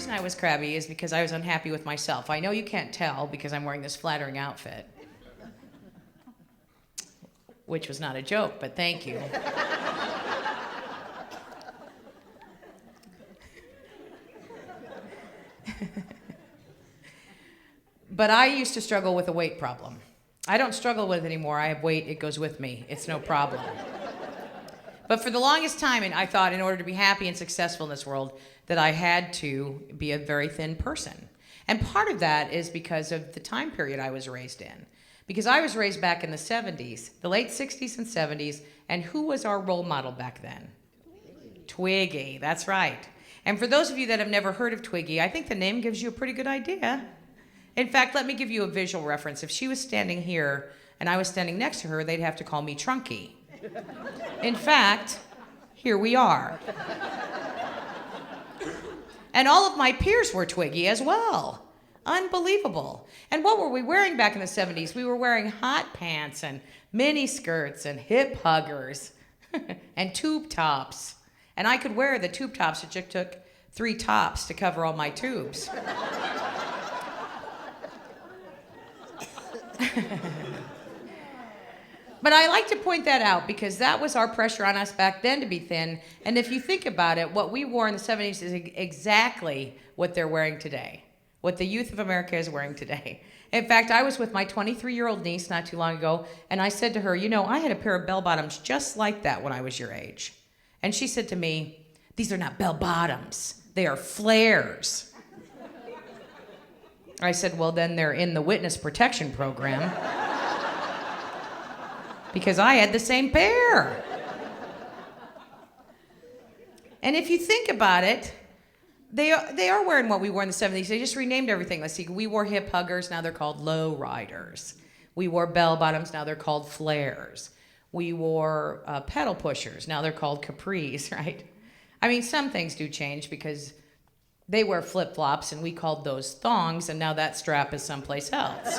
reason I was crabby is because I was unhappy with myself. I know you can't tell because I'm wearing this flattering outfit. Which was not a joke, but thank you. But I used to struggle with a weight problem. I don't struggle with it anymore. I have weight, it goes with me. It's no problem. But for the longest time, and I thought in order to be happy and successful in this world, that I had to be a very thin person. And part of that is because of the time period I was raised in. Because I was raised back in the 70s, the late 60s and 70s, and who was our role model back then? Twiggy, that's right. And for those of you that have never heard of Twiggy, I think the name gives you a pretty good idea. In fact, let me give you a visual reference. If she was standing here and I was standing next to her, they'd have to call me Trunky. In fact, here we are. And all of my peers were Twiggy as well. Unbelievable. And what were we wearing back in the 70s? We were wearing hot pants and mini skirts and hip huggers and tube tops. And I could wear the tube tops. It took 3 tops to cover all my tubes. But I like to point that out because that was our pressure on us back then to be thin. And if you think about it, what we wore in the 70s is exactly what they're wearing today, what the youth of America is wearing today. In fact, I was with my 23-year-old niece not too long ago, and I said to her, you know, I had a pair of bell-bottoms just like that when I was your age. And she said to me, these are not bell-bottoms, they are flares. I said, well, then they're in the witness protection program. Because I had the same pair. And if you think about it, they are wearing what we wore in the 70s. They just renamed everything. Let's see, we wore hip huggers, now they're called low riders. We wore bell bottoms, now they're called flares. We wore pedal pushers, now they're called capris, right? I mean, some things do change because they wear flip-flops and we called those thongs, and now that strap is someplace else.